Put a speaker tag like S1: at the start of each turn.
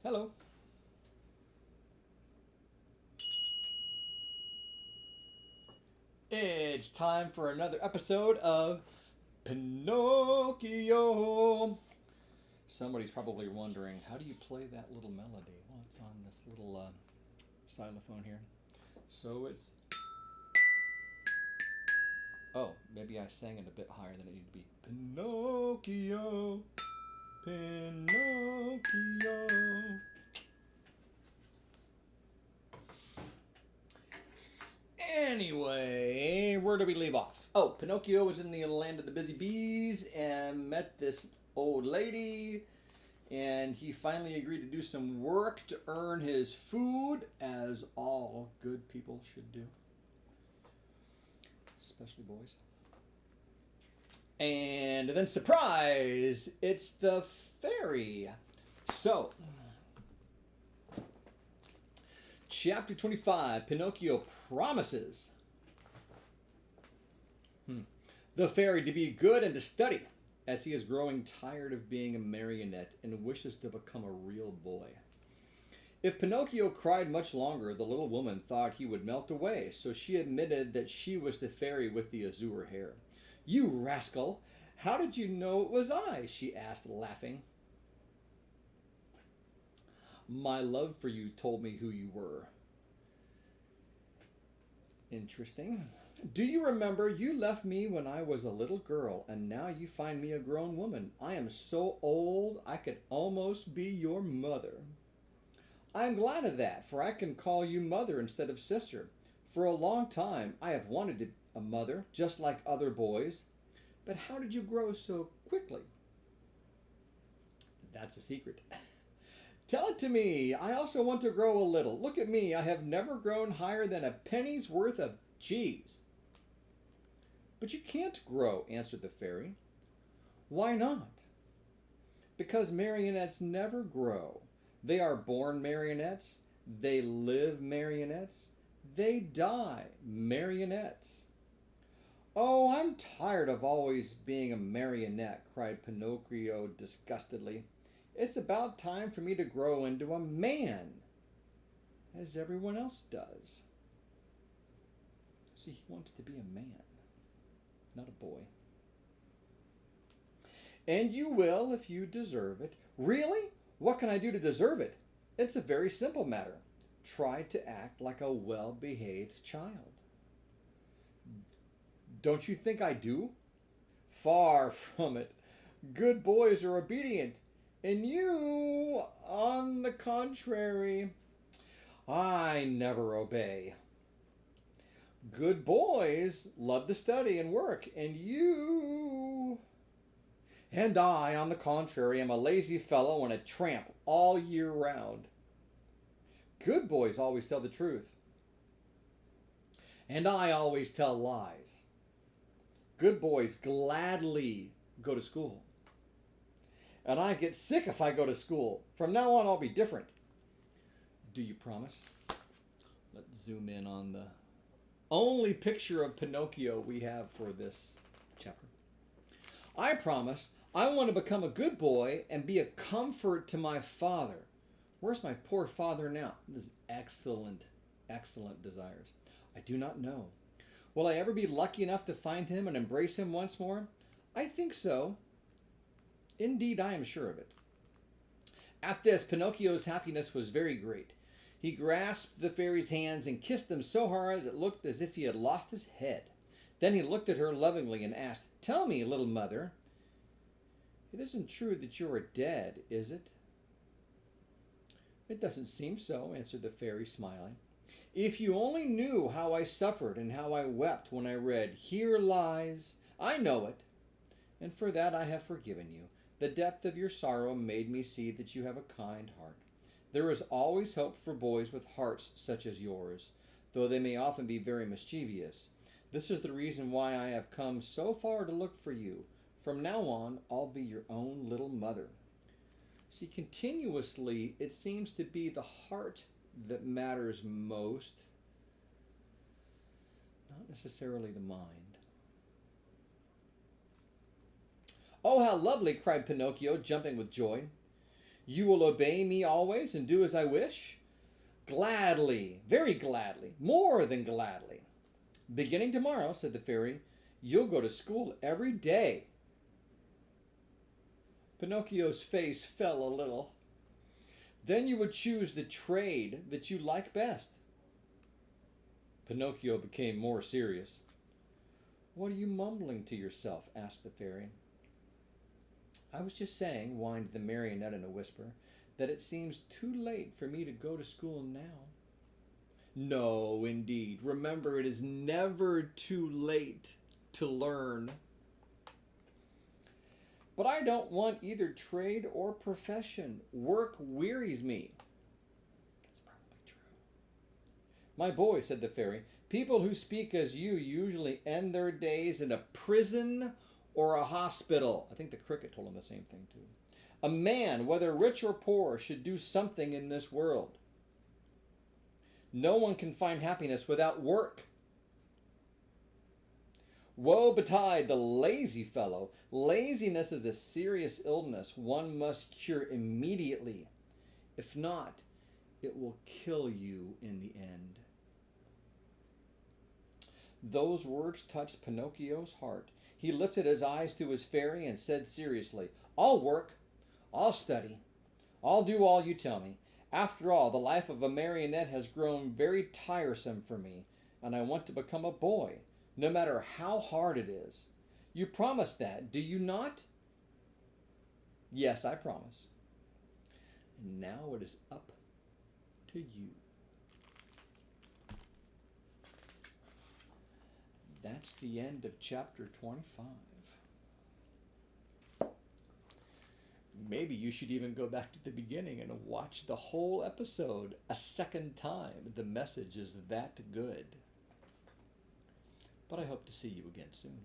S1: Hello. It's time for another episode of Pinocchio. Somebody's probably wondering, how do you play that little melody? Well, it's on this little xylophone here. So it's. Oh, maybe I sang it a bit higher than it needed to be. Pinocchio. Pinocchio. Anyway, where do we leave off? Oh, Pinocchio was in the land of the busy bees and met this old lady, and he finally agreed to do some work to earn his food, as all good people should do, especially boys. And then, surprise! It's the fairy. So, Chapter 25, Pinocchio promises the fairy to be good and to study, as he is growing tired of being a marionette and wishes to become a real boy. If Pinocchio cried much longer, the little woman thought he would melt away, so she admitted that she was the fairy with the azure hair. "You rascal! How did you know it was I?" she asked, laughing. "My love for you told me who you were." Interesting. "Do you remember you left me when I was a little girl, and now you find me a grown woman? I am so old I could almost be your mother." "I am glad of that, for I can call you mother instead of sister. For a long time I have wanted a mother, just like other boys. But how did you grow so quickly?" "That's a secret." "Tell it to me. I also want to grow a little. Look at me. I have never grown higher than a penny's worth of cheese." "But you can't grow," answered the fairy. "Why not?" "Because marionettes never grow. They are born marionettes. They live marionettes. They die marionettes." "Oh, I'm tired of always being a marionette," cried Pinocchio disgustedly. "It's about time for me to grow into a man, as everyone else does." See, he wants to be a man, not a boy. "And you will if you deserve it." "Really? What can I do to deserve it?" "It's a very simple matter. Try to act like a well-behaved child." "Don't you think I do?" "Far from it. Good boys are obedient, and you, on the contrary—" "I never obey." "Good boys love to study and work, and you—" "And I, on the contrary, am a lazy fellow and a tramp all year round." "Good boys always tell the truth." "And I always tell lies." "Good boys gladly go to school." "And I get sick if I go to school. From now on, I'll be different." "Do you promise?" Let's zoom in on the only picture of Pinocchio we have for this chapter. "I promise. I want to become a good boy and be a comfort to my father." Where's my poor father now? This is excellent, excellent desires. "I do not know. Will I ever be lucky enough to find him and embrace him once more? I think so. Indeed, I am sure of it." At this, Pinocchio's happiness was very great. He grasped the fairy's hands and kissed them so hard it looked as if he had lost his head. Then he looked at her lovingly and asked, "Tell me, little mother, it isn't true that you are dead, is it?" "It doesn't seem so," answered the fairy, smiling. "If you only knew how I suffered and how I wept when I read, 'Here lies—' I know it, and for that I have forgiven you. The depth of your sorrow made me see that you have a kind heart. There is always hope for boys with hearts such as yours, though they may often be very mischievous. This is the reason why I have come so far to look for you. From now on, I'll be your own little mother." See, continuously, it seems to be the heart that matters most, not necessarily the mind. "Oh, how lovely!" cried Pinocchio, jumping with joy. You will obey me always and do as I wish? Gladly, very gladly, more than gladly. Beginning tomorrow, said the fairy, you'll go to school every day. Pinocchio's face fell a little. Then you would choose the trade that you like best. Pinocchio became more serious. What are you mumbling to yourself? Asked the fairy. I was just saying, whined the marionette in a whisper, that it seems too late for me to go to school now. No, indeed. Remember, it is never too late to learn. But I don't want either trade or profession. Work wearies me. That's probably true. My boy, said the fairy, people who speak as you usually end their days in a prison or a hospital. I think the cricket told him the same thing too. A man, whether rich or poor, should do something in this world. No one can find happiness without work. Woe betide the lazy fellow. Laziness is a serious illness one must cure immediately. If not, it will kill you in the end. Those words touched Pinocchio's heart. He lifted his eyes to his fairy and said seriously, I'll work. I'll study. I'll do all you tell me. After all, the life of a marionette has grown very tiresome for me, and I want to become a boy, no matter how hard it is. You promise that, do you not? Yes, I promise. And now it is up to you. That's the end of chapter 25. Maybe you should even go back to the beginning and watch the whole episode a second time. The message is that good. But I hope to see you again soon.